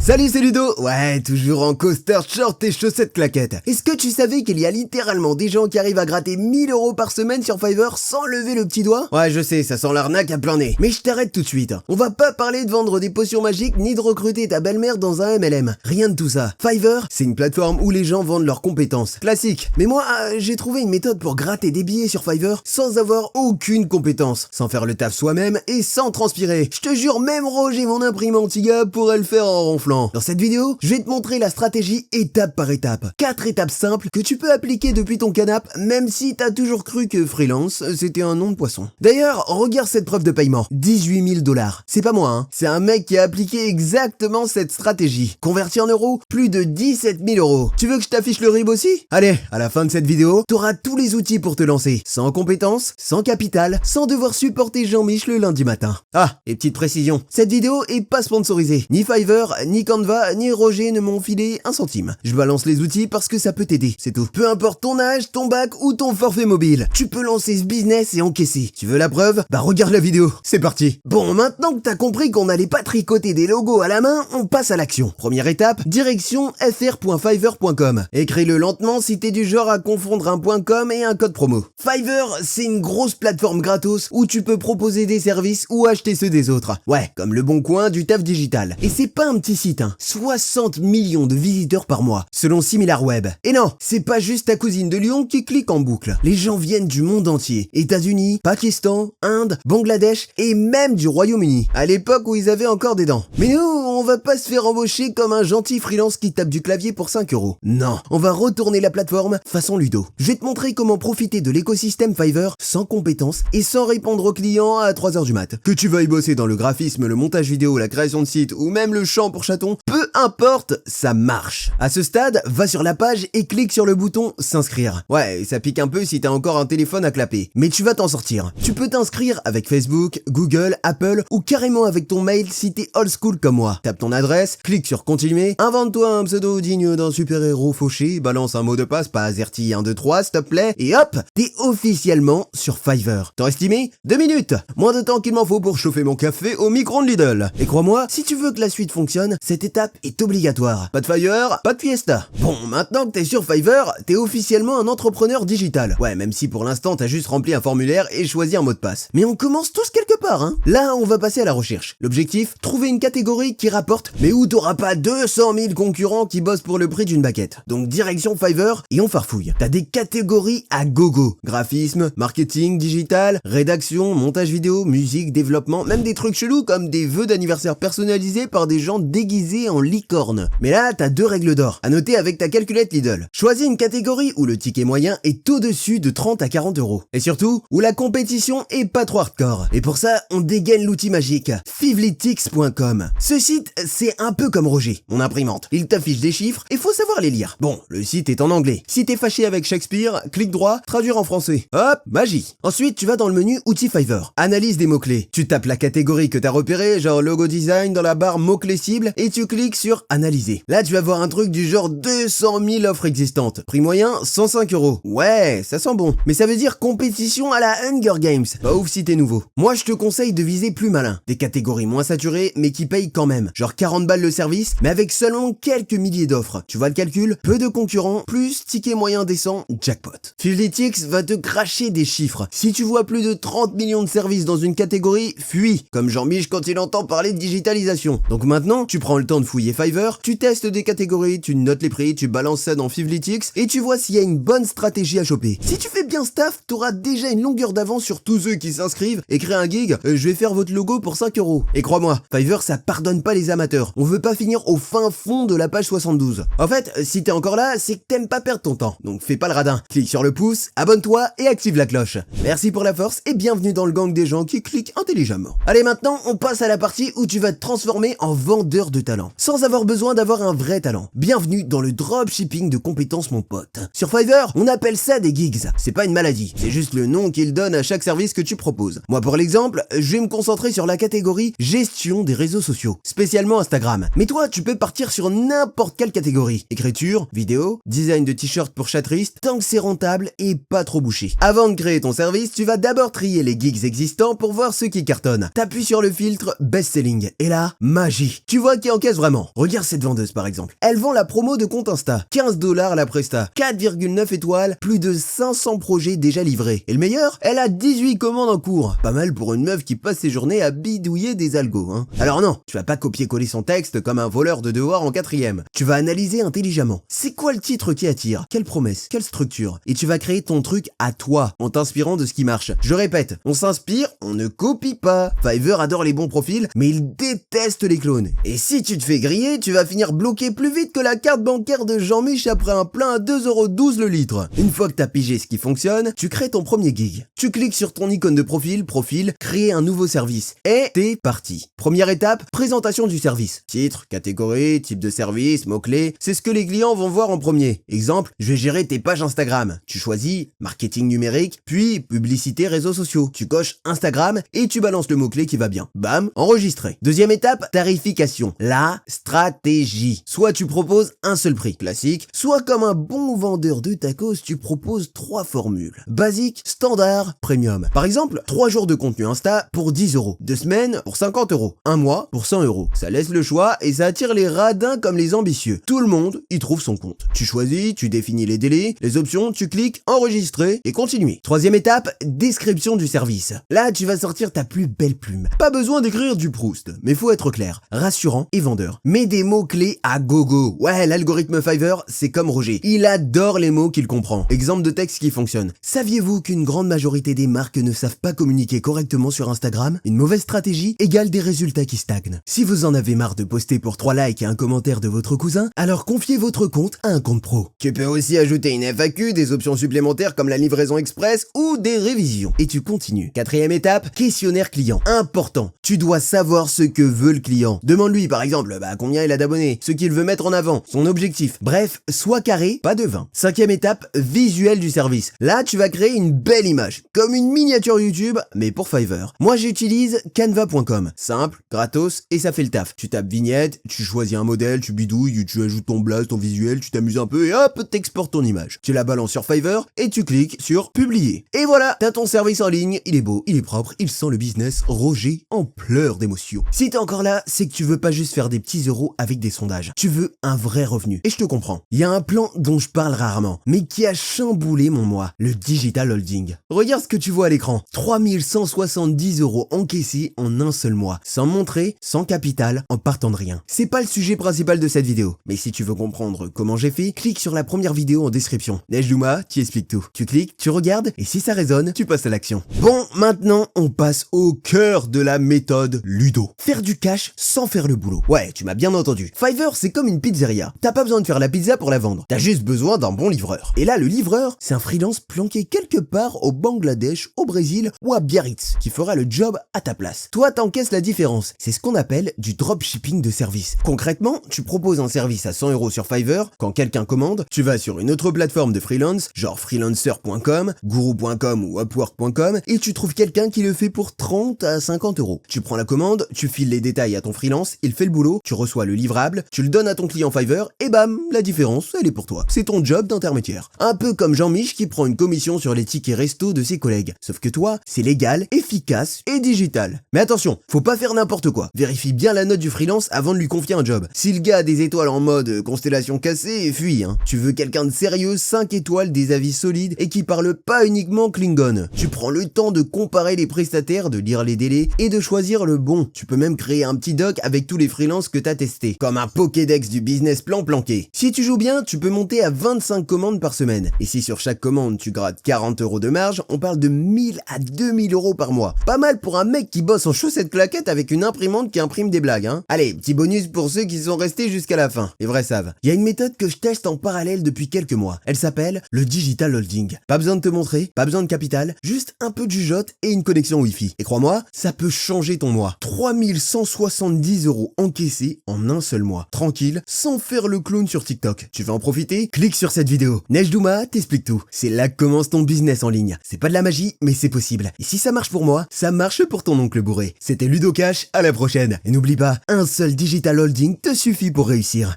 Salut, c'est Ludo. Ouais, toujours en coaster short et chaussettes claquettes. Est-ce que tu savais qu'il y a littéralement des gens qui arrivent à gratter 1000 € par semaine sur Fiverr sans lever le petit doigt? Ouais, je sais, ça sent l'arnaque à plein nez. Mais je t'arrête tout de suite. On va pas parler de vendre des potions magiques ni de recruter ta belle-mère dans un MLM. Rien de tout ça. Fiverr, c'est une plateforme où les gens vendent leurs compétences. Classique. Mais moi, j'ai trouvé une méthode pour gratter des billets sur Fiverr sans avoir aucune compétence, sans faire le taf soi-même et sans transpirer. Je te jure, même Roger, mon imprimant Tiga, pourrait le faire en ronflant. Dans cette vidéo, je vais te montrer la stratégie étape par étape. 4 étapes simples que tu peux appliquer depuis ton canapé, même si t'as toujours cru que freelance, c'était un nom de poisson. D'ailleurs, regarde cette preuve de paiement. 18 000 $. C'est pas moi, hein. C'est un mec qui a appliqué exactement cette stratégie. Converti en euros, plus de 17 000 €. Tu veux que je t'affiche le RIB aussi? Allez, à la fin de cette vidéo, t'auras tous les outils pour te lancer. Sans compétences, sans capital, sans devoir supporter Jean-Mich le lundi matin. Ah, et petite précision, cette vidéo est pas sponsorisée. Ni Fiverr, ni Canva, ni Roger ne m'ont filé un centime. Je balance les outils parce que ça peut t'aider, c'est tout. Peu importe ton âge, ton bac ou ton forfait mobile, tu peux lancer ce business et encaisser. Tu veux la preuve? Bah regarde la vidéo, c'est parti. Bon, maintenant que t'as compris qu'on n'allait pas tricoter des logos à la main, on passe à l'action. Première étape, direction fr.fiverr.com. Écris-le lentement si t'es du genre à confondre un .com et un code promo. Fiverr, c'est une grosse plateforme gratos où tu peux proposer des services ou acheter ceux des autres. Ouais, comme le Bon Coin du taf digital. Et c'est pas un petit site, hein. 60 millions de visiteurs par mois, selon SimilarWeb. Et non, c'est pas juste ta cousine de Lyon qui clique en boucle. Les gens viennent du monde entier. États-Unis, Pakistan, Inde, Bangladesh et même du Royaume-Uni. À l'époque où ils avaient encore des dents. Mais nous, on va pas se faire embaucher comme un gentil freelance qui tape du clavier pour 5 €. Non, on va retourner la plateforme façon Ludo. Je vais te montrer comment profiter de l'écosystème Fiverr sans compétences et sans répondre aux clients à 3 h du mat. Que tu veuilles bosser dans le graphisme, le montage vidéo, la création de sites ou même le chant pour chatons, peu importe, ça marche. À ce stade, va sur la page et clique sur le bouton s'inscrire. Ouais, ça pique un peu si t'as encore un téléphone à clapper, mais tu vas t'en sortir. Tu peux t'inscrire avec Facebook, Google, Apple ou carrément avec ton mail si t'es old school comme moi. Tape ton adresse, clique sur continuer, invente-toi un pseudo digne d'un super-héros fauché, balance un mot de passe pas AZERTY 1 2 3 s'il te plaît, et hop, t'es officiellement sur Fiverr. T'en estimé 2 minutes. Moins de temps qu'il m'en faut pour chauffer mon café au micro-ondes Lidl. Et crois-moi, si tu veux que la suite fonctionne, cette étape est obligatoire. Pas de Fiverr, pas de fiesta. Bon, maintenant que t'es sur Fiverr, t'es officiellement un entrepreneur digital. Ouais, même si pour l'instant t'as juste rempli un formulaire et choisi un mot de passe. Mais on commence tous quelque part, hein. Là, on va passer à la recherche. L'objectif, trouver une catégorie qui rapporte, mais où t'auras pas 200 000 concurrents qui bossent pour le prix d'une baguette. Donc direction Fiverr et on farfouille. T'as des catégories à gogo. Graphisme, marketing, digital, rédaction, montage vidéo, musique, développement, même des trucs chelous comme des vœux d'anniversaire personnalisés par des gens déguisés en licorne. Mais là, t'as 2 règles d'or. À noter avec ta calculette Lidl. Choisis une catégorie où le ticket moyen est au-dessus de 30 à 40 €. Et surtout, où la compétition est pas trop hardcore. Et pour ça, on dégaine l'outil magique, Fivlytics.com. Ce site, c'est un peu comme Roger, mon imprimante. Il t'affiche des chiffres et faut savoir les lire. Bon, le site est en anglais. Si t'es fâché avec Shakespeare, clique droit, traduire en français. Hop, magie. Ensuite, tu vas dans le menu outils Fiverr. Analyse des mots-clés. Tu tapes la catégorie que t'as repérée, genre logo design dans la barre mots-clés cibles et tu cliques sur analyser. Là, tu vas voir un truc du genre 200 000 offres existantes. Prix moyen, 105 €. Ouais, ça sent bon. Mais ça veut dire compétition à la Hunger Games. Pas ouf si t'es nouveau. Moi, je te conseille de viser plus malin. Des catégories moins saturées, mais qui payent quand même. Genre 40 balles le service, mais avec seulement quelques milliers d'offres. Tu vois le calcul? Peu de concurrents, plus ticket moyen décent, jackpot. Fivlytics va te cracher des chiffres. Si tu vois plus de 30 millions de services dans une catégorie, fuis. Comme Jean-Mich quand il entend parler de digitalisation. Donc maintenant, tu prends le temps de fouiller Fiverr, tu testes des catégories, tu notes les prix, tu balances ça dans Fivlytics et tu vois s'il y a une bonne stratégie à choper. Si tu fais bien staff, t'auras déjà une longueur d'avance sur tous ceux qui s'inscrivent et créent un gig, je vais faire votre logo pour 5 €. Et crois-moi, Fiverr ça pardonne pas les amateurs. On veut pas finir au fin fond de la page 72. En fait, si t'es encore là, c'est que t'aimes pas perdre ton temps. Donc fais pas le radin. Clique sur le pouce, abonne-toi et active la cloche. Merci pour la force et bienvenue dans le gang des gens qui cliquent intelligemment. Allez, maintenant, on passe à la partie où tu vas te transformer en vendeur de talent, sans avoir besoin d'avoir un vrai talent. Bienvenue dans le dropshipping de compétences, mon pote. Sur Fiverr, on appelle ça des gigs. C'est pas une maladie, c'est juste le nom qu'ils donnent à chaque service que tu proposes. Moi, pour l'exemple, je vais me concentrer sur la catégorie gestion des réseaux sociaux, spécialisée spécialement Instagram. Mais toi, tu peux partir sur n'importe quelle catégorie. Écriture, vidéo, design de t-shirt pour chatteristes, tant que c'est rentable et pas trop bouché. Avant de créer ton service, tu vas d'abord trier les gigs existants pour voir ceux qui cartonnent. T'appuies sur le filtre Best Selling et là, magie. Tu vois qui encaisse vraiment. Regarde cette vendeuse par exemple. Elle vend la promo de compte Insta. 15 $ la presta. 4,9 étoiles, plus de 500 projets déjà livrés. Et le meilleur, elle a 18 commandes en cours. Pas mal pour une meuf qui passe ses journées à bidouiller des algos, hein. Alors non, tu vas pas copier-coller son texte comme un voleur de devoirs en 4e. Tu vas analyser intelligemment. C'est quoi le titre qui attire? Quelle promesse? Quelle structure? Et tu vas créer ton truc à toi, en t'inspirant de ce qui marche. Je répète, on s'inspire, on ne copie pas. Fiverr adore les bons profils, mais il déteste les clones. Et si tu te fais griller, tu vas finir bloqué plus vite que la carte bancaire de Jean-Mich après un plein à 2,12 € le litre. Une fois que t'as pigé ce qui fonctionne, tu crées ton premier gig. Tu cliques sur ton icône de profil, créer un nouveau service. Et t'es parti. Première étape, présentation du service. Titre, catégorie, type de service, mots-clés. C'est ce que les clients vont voir en premier. Exemple, je vais gérer tes pages Instagram. Tu choisis marketing numérique, puis publicité réseaux sociaux. Tu coches Instagram et tu balances le mot-clé qui va bien. Bam, enregistré. Deuxième étape, tarification. La stratégie. Soit tu proposes un seul prix, classique, soit comme un bon vendeur de tacos, tu proposes 3 formules. Basique, standard, premium. Par exemple, 3 jours de contenu Insta pour 10 €. 2 semaines pour 50 €. 1 mois pour 100 €. Ça laisse le choix et ça attire les radins comme les ambitieux. Tout le monde y trouve son compte. Tu choisis, tu définis les délais, les options, tu cliques, enregistrer et continuer. Troisième étape, description du service. Là, tu vas sortir ta plus belle plume. Pas besoin d'écrire du Proust, mais faut être clair, rassurant et vendeur. Mets des mots-clés à gogo. Ouais, l'algorithme Fiverr, c'est comme Roger. Il adore les mots qu'il comprend. Exemple de texte qui fonctionne. Saviez-vous qu'une grande majorité des marques ne savent pas communiquer correctement sur Instagram? Une mauvaise stratégie égale des résultats qui stagnent. Si vous en avez marre de poster pour 3 likes et un commentaire de votre cousin, alors confiez votre compte à un compte pro. Tu peux aussi ajouter une FAQ, des options supplémentaires comme la livraison express ou des révisions. Et tu continues. Quatrième étape, questionnaire client. Important. Tu dois savoir ce que veut le client. Demande-lui par exemple, combien il a d'abonnés, ce qu'il veut mettre en avant, son objectif. Bref, sois carré, pas de vin. Cinquième étape, visuel du service. Là, tu vas créer une belle image, comme une miniature YouTube, mais pour Fiverr. Moi, j'utilise canva.com. Simple, gratos, et ça fait le taf. Tu tapes vignette, tu choisis un modèle, tu bidouilles, tu ajoutes ton blaze, ton visuel, tu t'amuses un peu et hop, t'exportes ton image. Tu la balances sur Fiverr et tu cliques sur publier. Et voilà, t'as ton service en ligne, il est beau, il est propre, il sent le business. Roger en pleurs d'émotion. Si t'es encore là, c'est que tu veux pas juste faire des petits euros avec des sondages. Tu veux un vrai revenu. Et je te comprends. Il y a un plan dont je parle rarement, mais qui a chamboulé mon mois. Le digital holding. Regarde ce que tu vois à l'écran. 3170 € encaissés en un seul mois. Sans montrer, sans capital, en partant de rien. C'est pas le sujet principal de cette vidéo. Mais si tu veux comprendre comment j'ai fait, clique sur la première vidéo en description. Nejdouma, t'y explique tout. Tu cliques, tu regardes, et si ça résonne, tu passes à l'action. Bon, maintenant, on passe au cœur de la méthode Ludo. Faire du cash sans faire le boulot. Ouais, tu m'as bien entendu. Fiverr, c'est comme une pizzeria. T'as pas besoin de faire la pizza pour la vendre. T'as juste besoin d'un bon livreur. Et là, le livreur, c'est un freelance planqué quelque part au Bangladesh, au Brésil ou à Biarritz, qui fera le job à ta place. Toi, t'encaisses la différence. C'est ce qu'on appelle du dropshipping de service. Concrètement, tu proposes un service à 100 € sur Fiverr. Quand quelqu'un commande, tu vas sur une autre plateforme de freelance, genre freelancer.com, guru.com ou upwork.com, et tu trouves quelqu'un qui le fait pour 30 à 50 €. Tu prends la commande, tu files les détails à ton freelance, il fait le boulot, tu reçois le livrable, tu le donnes à ton client Fiverr, et bam, la différence, elle est pour toi. C'est ton job d'intermédiaire. Un peu comme Jean-Mich qui prend une commission sur les tickets resto de ses collègues. Sauf que toi, c'est légal, efficace et digital. Mais attention, faut pas faire n'importe quoi. Vérifie bien la note du freelance avant de lui confier un job. Si le gars a des étoiles en mode constellation cassée, fuis, hein. Tu veux quelqu'un de sérieux, 5 étoiles, des avis solides et qui parle pas uniquement Klingon. Tu prends le temps de comparer les prestataires, de lire les délais et de choisir le bon. Tu peux même créer un petit doc avec tous les freelances que t'as testés. Comme un Pokédex du business plan planqué. Si tu joues bien, tu peux monter à 25 commandes par semaine. Et si sur chaque commande tu grattes 40 € de marge, on parle de 1000 à 2000 € par mois. Pas mal pour un mec qui bosse en chaussettes claquettes avec une imprimante qui imprime des blagues, hein. Allez, petit bonus pour ceux qui sont restés jusqu'à la fin. Les vrais savent. Il y a une méthode que je teste en parallèle depuis quelques mois. Elle s'appelle le digital holding. Pas besoin de te montrer, pas besoin de capital, juste un peu de jugeote et une connexion Wi-Fi. Et crois-moi, ça peut changer ton mois. 3170 € encaissés en un seul mois. Tranquille, sans faire le clown sur TikTok. Tu veux en profiter? Clique sur cette vidéo. Nejdouma t'explique tout. C'est là que commence ton business en ligne. C'est pas de la magie, mais c'est possible. Et si ça marche pour moi, ça marche pour ton oncle bourré. C'était Ludo Cash, à la prochaine. Et n'oublie n'oublie pas, un seul digital holding te suffit pour réussir.